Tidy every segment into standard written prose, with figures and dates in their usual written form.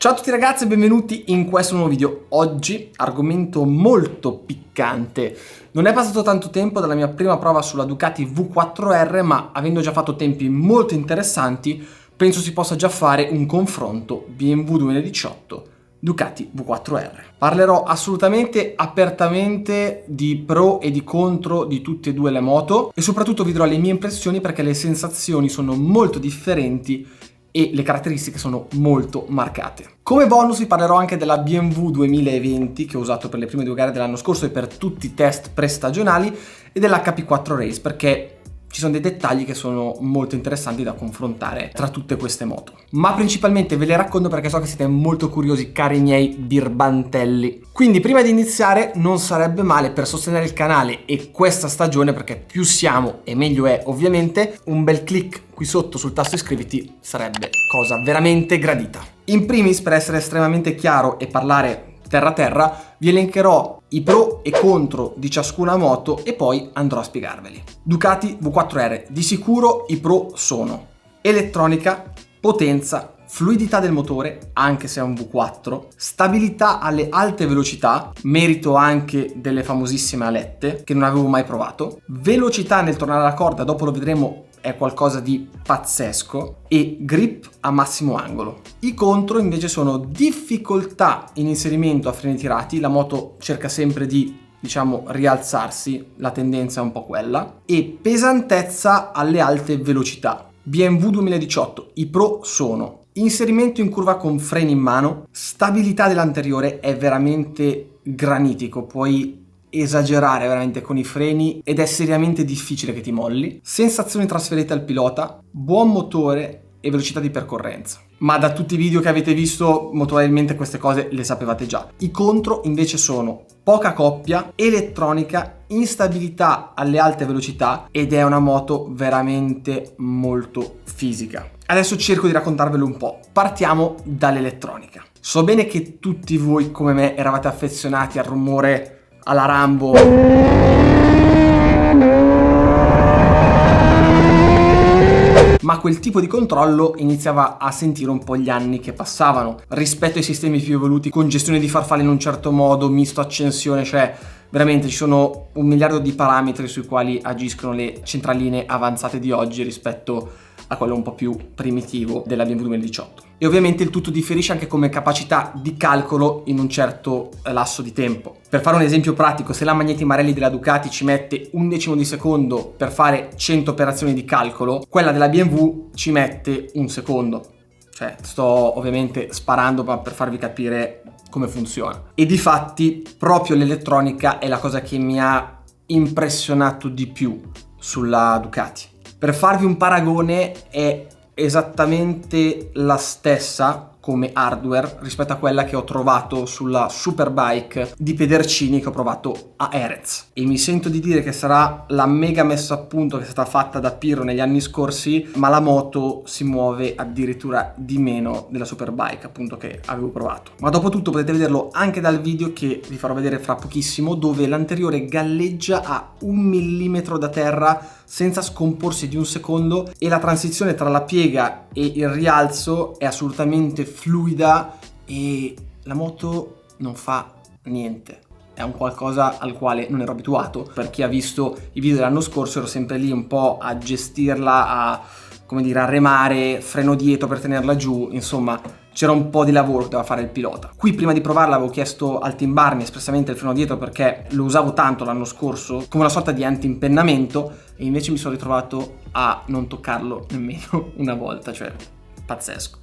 Ciao a tutti ragazzi e benvenuti in questo nuovo video. Oggi argomento molto piccante. Non è passato tanto tempo dalla mia prima prova sulla Ducati V4R, ma avendo già fatto tempi molto interessanti, penso si possa già fare un confronto BMW 2018 Ducati V4R. Parlerò assolutamente apertamente di pro e di contro di tutte e due le moto e soprattutto vi darò le mie impressioni perché le sensazioni sono molto differenti e le caratteristiche sono molto marcate. Come bonus vi parlerò anche della BMW 2020 che ho usato per le prime due gare dell'anno scorso e per tutti i test prestagionali e dell'HP4 Race perché ci sono dei dettagli che sono molto interessanti da confrontare tra tutte queste moto. Ma principalmente ve le racconto perché so che siete molto curiosi, cari miei birbantelli. Quindi prima di iniziare non sarebbe male per sostenere il canale e questa stagione, perché più siamo e meglio è ovviamente, un bel click qui sotto sul tasto iscriviti sarebbe cosa veramente gradita. In primis, per essere estremamente chiaro e parlare terra terra, vi elencherò i pro e contro di ciascuna moto e poi andrò a spiegarveli. Ducati V4R, di sicuro i pro sono elettronica, potenza, fluidità del motore, anche se è un V4, stabilità alle alte velocità, merito anche delle famosissime alette che non avevo mai provato, velocità nel tornare alla corda, dopo lo vedremo, è qualcosa di pazzesco, e grip a massimo angolo. I contro invece sono difficoltà in inserimento a freni tirati, la moto cerca sempre di rialzarsi, la tendenza è un po' quella, e pesantezza alle alte velocità. BMW 2018, i pro sono inserimento in curva con freni in mano, stabilità dell'anteriore è veramente granitico, puoi esagerare veramente con i freni ed è seriamente difficile che ti molli, sensazioni trasferite al pilota, buon motore e velocità di percorrenza. Ma da tutti i video che avete visto molto probabilmente queste cose le sapevate già. I contro invece sono poca coppia, elettronica, instabilità alle alte velocità ed è una moto veramente molto fisica. Adesso cerco di raccontarvelo un po'. Partiamo dall'elettronica. So bene che tutti voi come me eravate affezionati al rumore alla Rambo, ma quel tipo di controllo iniziava a sentire un po' gli anni che passavano rispetto ai sistemi più evoluti con gestione di farfalle in un certo modo, misto accensione, cioè veramente ci sono un miliardo di parametri sui quali agiscono le centraline avanzate di oggi rispetto a quello un po' più primitivo della BMW 2018. E ovviamente il tutto differisce anche come capacità di calcolo in un certo lasso di tempo. Per fare un esempio pratico, se la Magneti Marelli della Ducati ci mette un decimo di secondo per fare 100 operazioni di calcolo, quella della BMW ci mette un secondo. Cioè, sto ovviamente sparando ma per farvi capire come funziona. E difatti proprio l'elettronica è la cosa che mi ha impressionato di più sulla Ducati. Per farvi un paragone, è esattamente la stessa come hardware rispetto a quella che ho trovato sulla Superbike di Pedercini che ho provato a Erez, e mi sento di dire che sarà la mega messa a punto che è stata fatta da Pirro negli anni scorsi, ma la moto si muove addirittura di meno della Superbike appunto che avevo provato. Ma dopo tutto potete vederlo anche dal video che vi farò vedere fra pochissimo, dove l'anteriore galleggia a 1 millimetro da terra senza scomporsi di un secondo e la transizione tra la piega e il rialzo è assolutamente fluida e la moto non fa niente. È un qualcosa al quale non ero abituato. Per chi ha visto i video dell'anno scorso ero sempre lì un po' a gestirla, a remare, freno dietro per tenerla giù, insomma c'era un po' di lavoro che doveva fare il pilota. Qui prima di provarla avevo chiesto al Team Barney espressamente il freno dietro perché lo usavo tanto l'anno scorso come una sorta di anti-impennamento e invece mi sono ritrovato a non toccarlo nemmeno una volta, cioè pazzesco.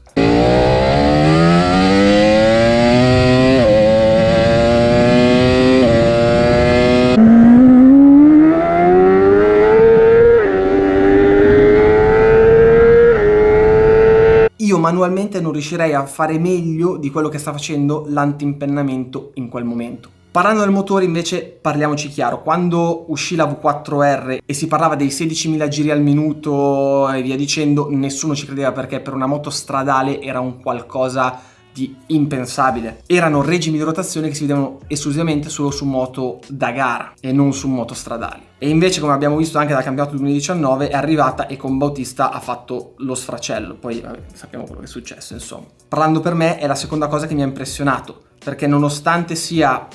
Io manualmente non riuscirei a fare meglio di quello che sta facendo l'antimpennamento in quel momento. Parlando del motore invece parliamoci chiaro, quando uscì la V4R e si parlava dei 16.000 giri al minuto e via dicendo, nessuno ci credeva perché per una moto stradale era un qualcosa di tutti impensabile. Erano regimi di rotazione che si vedevano esclusivamente solo su moto da gara e non su moto stradali. E invece, come abbiamo visto anche dal campionato 2019, è arrivata e con Bautista ha fatto lo sfracello. Poi sappiamo quello che è successo, insomma. Parlando per me, è la seconda cosa che mi ha impressionato, perché nonostante sia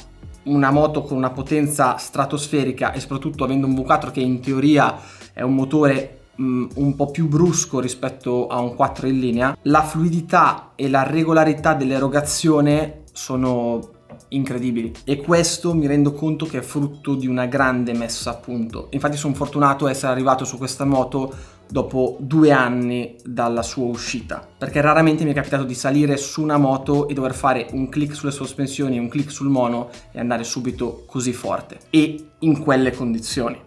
una moto con una potenza stratosferica e soprattutto avendo un V4 che in teoria è un motore un po' più brusco rispetto a un 4 in linea, la fluidità e la regolarità dell'erogazione sono incredibili, e questo mi rendo conto che è frutto di una grande messa a punto. Infatti sono fortunato a essere arrivato su questa moto dopo 2 anni dalla sua uscita, perché raramente mi è capitato di salire su una moto e dover fare un click sulle sospensioni, un click sul mono e andare subito così forte e in quelle condizioni.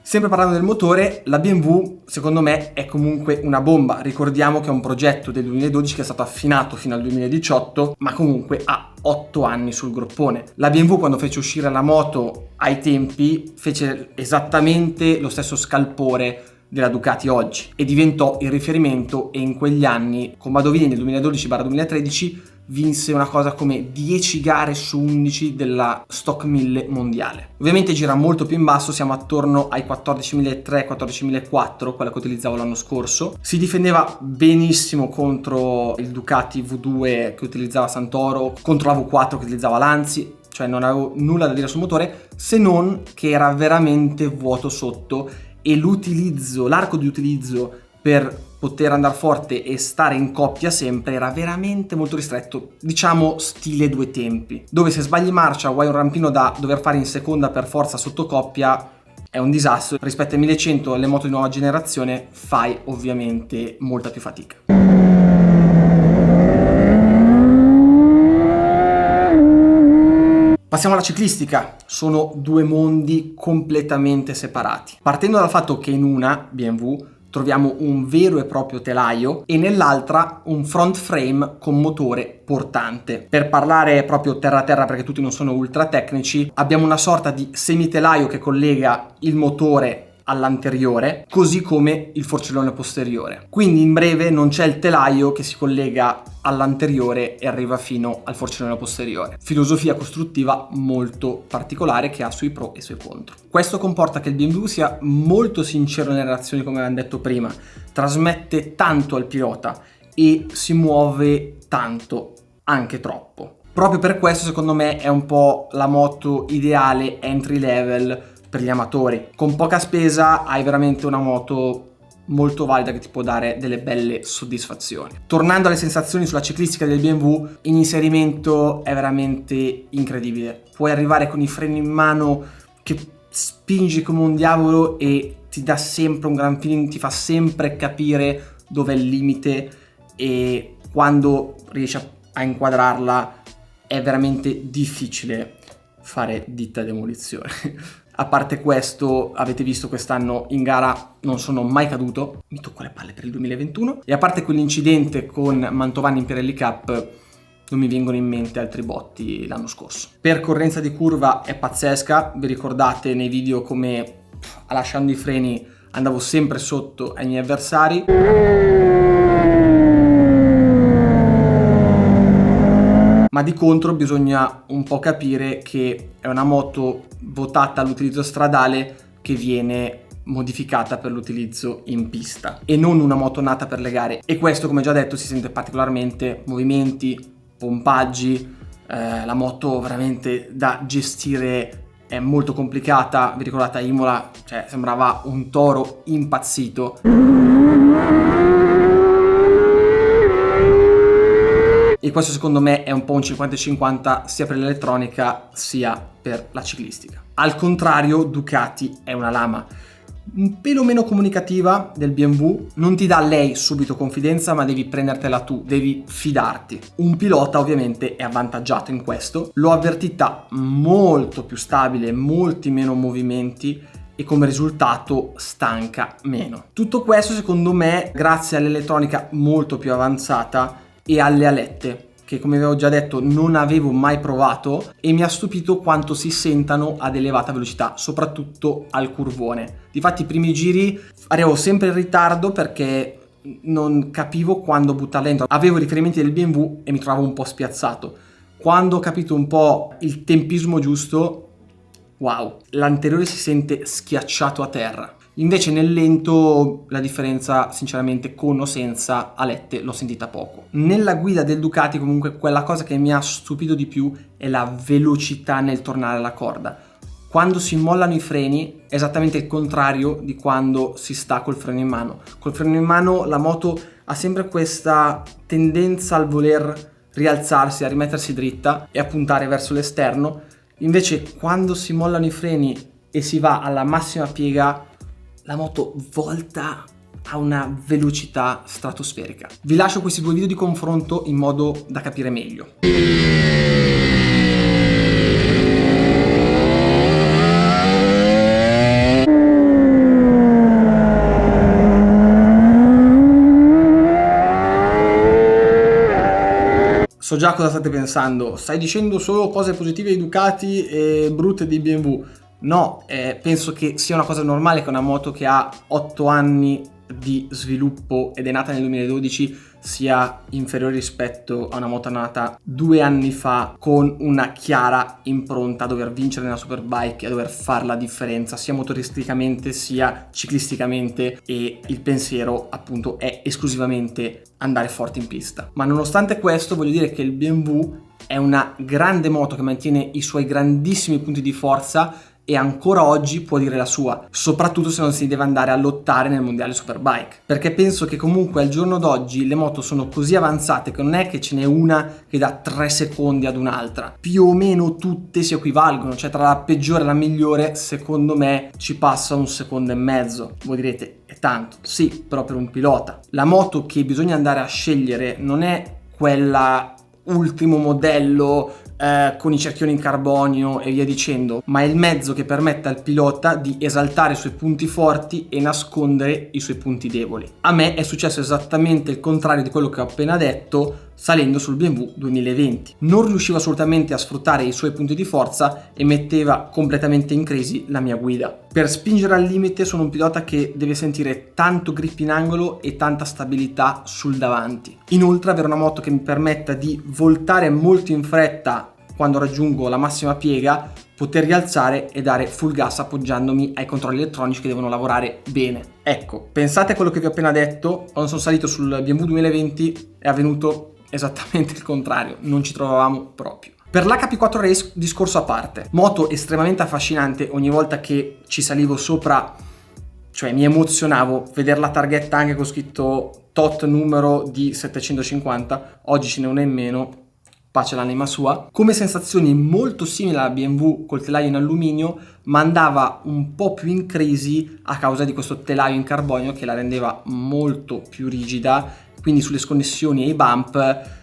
Sempre parlando del motore, la BMW secondo me è comunque una bomba. Ricordiamo che è un progetto del 2012 che è stato affinato fino al 2018, ma comunque ha 8 anni sul groppone. La BMW, quando fece uscire la moto ai tempi, fece esattamente lo stesso scalpore della Ducati oggi e diventò il riferimento, e in quegli anni con Badovini nel 2012-2013 vinse una cosa come 10 gare su 11 della Stock 1000 mondiale. Ovviamente gira molto più in basso, siamo attorno ai 14.300-14.400, quella che utilizzavo l'anno scorso. Si difendeva benissimo contro il Ducati V2 che utilizzava Santoro, contro la V4 che utilizzava Lanzi, cioè non avevo nulla da dire sul motore, se non che era veramente vuoto sotto e l'arco di utilizzo per poter andare forte e stare in coppia sempre era veramente molto ristretto, diciamo stile due tempi, dove se sbagli marcia o hai un rampino da dover fare in seconda per forza sotto coppia è un disastro. Rispetto ai 1100 alle moto di nuova generazione fai ovviamente molta più fatica. Passiamo alla ciclistica. Sono due mondi completamente separati. Partendo dal fatto che in una BMW troviamo un vero e proprio telaio e nell'altra un front frame con motore portante. Per parlare proprio terra a terra, perché tutti non sono ultra tecnici, abbiamo una sorta di semitelaio che collega il motore all'anteriore, così come il forcellone posteriore. Quindi in breve non c'è il telaio che si collega all'anteriore e arriva fino al forcellone posteriore. Filosofia costruttiva molto particolare che ha sui pro e sui contro. Questo comporta che il BMW sia molto sincero nelle reazioni, come abbiamo detto prima, trasmette tanto al pilota e si muove tanto, anche troppo. Proprio per questo secondo me è un po' la moto ideale entry level per gli amatori. Con poca spesa hai veramente una moto molto valida che ti può dare delle belle soddisfazioni. Tornando alle sensazioni sulla ciclistica del BMW, in inserimento è veramente incredibile. Puoi arrivare con i freni in mano che spingi come un diavolo e ti dà sempre un gran feeling, ti fa sempre capire dov'è il limite, e quando riesci a inquadrarla è veramente difficile fare ditta demolizione. A parte questo, avete visto quest'anno in gara non sono mai caduto, mi tocco le palle per il 2021, e a parte quell'incidente con Mantovani in Pirelli Cup non mi vengono in mente altri botti l'anno scorso. Percorrenza di curva è pazzesca, vi ricordate nei video come lasciando i freni andavo sempre sotto ai miei avversari. Ma di contro bisogna un po' capire che è una moto votata all'utilizzo stradale che viene modificata per l'utilizzo in pista e non una moto nata per le gare, e questo, come già detto, si sente particolarmente: movimenti, pompaggi, la moto veramente da gestire è molto complicata. Vi ricordate a Imola, cioè sembrava un toro impazzito. E questo secondo me è un po' un 50-50 sia per l'elettronica sia per la ciclistica. Al contrario, Ducati è una lama un pelo meno comunicativa del BMW, non ti dà lei subito confidenza, ma devi prendertela tu, devi fidarti. Un pilota ovviamente è avvantaggiato in questo, l'ho avvertita molto più stabile, molti meno movimenti e come risultato stanca meno. Tutto questo secondo me grazie all'elettronica molto più avanzata e alle alette che come avevo già detto non avevo mai provato, e mi ha stupito quanto si sentano ad elevata velocità, soprattutto al curvone. Difatti i primi giri arrivavo sempre in ritardo perché non capivo quando buttarla dentro, avevo i riferimenti del BMW e mi trovavo un po' spiazzato. Quando ho capito un po' il tempismo giusto, wow, l'anteriore si sente schiacciato a terra. Invece nel lento la differenza sinceramente con o senza alette l'ho sentita poco. Nella guida del Ducati comunque quella cosa che mi ha stupito di più è la velocità nel tornare alla corda. Quando si mollano i freni è esattamente il contrario di quando si sta col freno in mano. Col freno in mano la moto ha sempre questa tendenza al voler rialzarsi, a rimettersi dritta e a puntare verso l'esterno. Invece quando si mollano i freni e si va alla massima piega, la moto volta a una velocità stratosferica. Vi lascio questi due video di confronto in modo da capire meglio. So già cosa state pensando, stai dicendo solo cose positive di Ducati e brutte di BMW. No, penso che sia una cosa normale che una moto che ha 8 anni di sviluppo ed è nata nel 2012 sia inferiore rispetto a una moto nata 2 anni fa con una chiara impronta a dover vincere nella Superbike e a dover fare la differenza sia motoristicamente sia ciclisticamente, e il pensiero appunto è esclusivamente andare forte in pista. Ma nonostante questo voglio dire che il BMW è una grande moto che mantiene i suoi grandissimi punti di forza e ancora oggi può dire la sua, soprattutto se non si deve andare a lottare nel mondiale Superbike, perché penso che comunque al giorno d'oggi le moto sono così avanzate che non è che ce n'è una che dà 3 secondi ad un'altra, più o meno tutte si equivalgono, cioè tra la peggiore e la migliore secondo me ci passa 1,5 secondi. Voi direte è tanto, sì, però per un pilota la moto che bisogna andare a scegliere non è quella ultimo modello con i cerchioni in carbonio e via dicendo, ma è il mezzo che permette al pilota di esaltare i suoi punti forti e nascondere i suoi punti deboli. A me è successo esattamente il contrario di quello che ho appena detto salendo sul BMW 2020. Non riuscivo assolutamente a sfruttare i suoi punti di forza e metteva completamente in crisi la mia guida. Per spingere al limite sono un pilota che deve sentire tanto grip in angolo e tanta stabilità sul davanti. Inoltre avere una moto che mi permetta di voltare molto in fretta quando raggiungo la massima piega, poter rialzare e dare full gas appoggiandomi ai controlli elettronici che devono lavorare bene. Ecco, pensate a quello che vi ho appena detto, quando sono salito sul BMW 2020 è avvenuto esattamente il contrario, non ci trovavamo proprio. Per l'HP4 Race discorso a parte, moto estremamente affascinante, ogni volta che ci salivo sopra, cioè mi emozionavo, vedere la targhetta anche con scritto tot numero di 750, oggi ce n'è una in meno, pace l'anima sua. Come sensazioni molto simili alla BMW col telaio in alluminio, ma andava un po' più in crisi a causa di questo telaio in carbonio che la rendeva molto più rigida, quindi sulle sconnessioni e i bump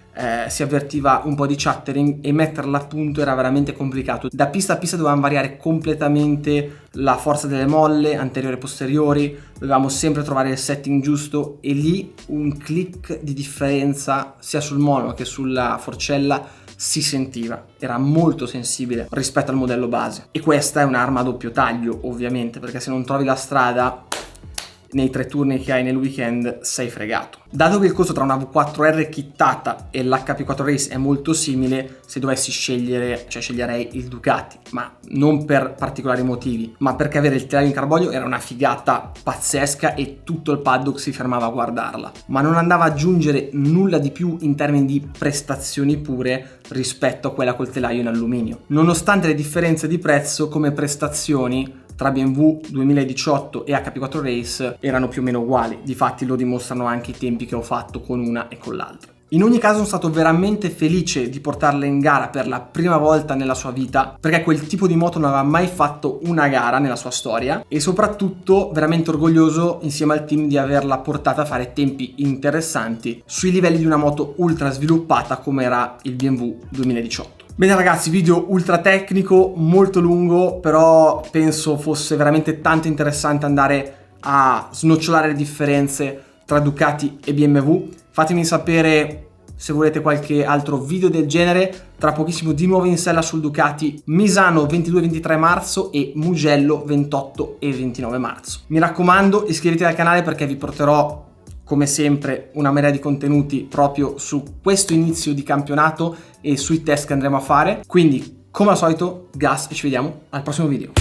si avvertiva un po' di chattering e metterla a punto era veramente complicato. Da pista a pista dovevamo variare completamente la forza delle molle anteriori e posteriori, dovevamo sempre trovare il setting giusto e lì un click di differenza sia sul mono che sulla forcella si sentiva, era molto sensibile rispetto al modello base. E questa è un'arma a doppio taglio ovviamente, perché se non trovi la strada nei 3 turni che hai nel weekend sei fregato. Dato che il costo tra una V4R kittata e l'HP4 Race è molto simile, se dovessi scegliere, cioè sceglierei il Ducati, ma non per particolari motivi, ma perché avere il telaio in carbonio era una figata pazzesca e tutto il paddock si fermava a guardarla, ma non andava ad aggiungere nulla di più in termini di prestazioni pure rispetto a quella col telaio in alluminio. Nonostante le differenze di prezzo, come prestazioni tra BMW 2018 e HP4 Race erano più o meno uguali, difatti lo dimostrano anche i tempi che ho fatto con una e con l'altra. In ogni caso sono stato veramente felice di portarla in gara per la prima volta nella sua vita, perché quel tipo di moto non aveva mai fatto una gara nella sua storia, e soprattutto veramente orgoglioso insieme al team di averla portata a fare tempi interessanti sui livelli di una moto ultra sviluppata come era il BMW 2018. Bene ragazzi, video ultra tecnico, molto lungo, però penso fosse veramente tanto interessante andare a snocciolare le differenze tra Ducati e BMW. Fatemi sapere se volete qualche altro video del genere. Tra pochissimo di nuovo in sella sul Ducati Misano 22-23 marzo e Mugello 28 e 29 marzo. Mi raccomando, iscrivetevi al canale perché vi porterò come sempre una marea di contenuti proprio su questo inizio di campionato e sui test che andremo a fare. Quindi come al solito gas e ci vediamo al prossimo video.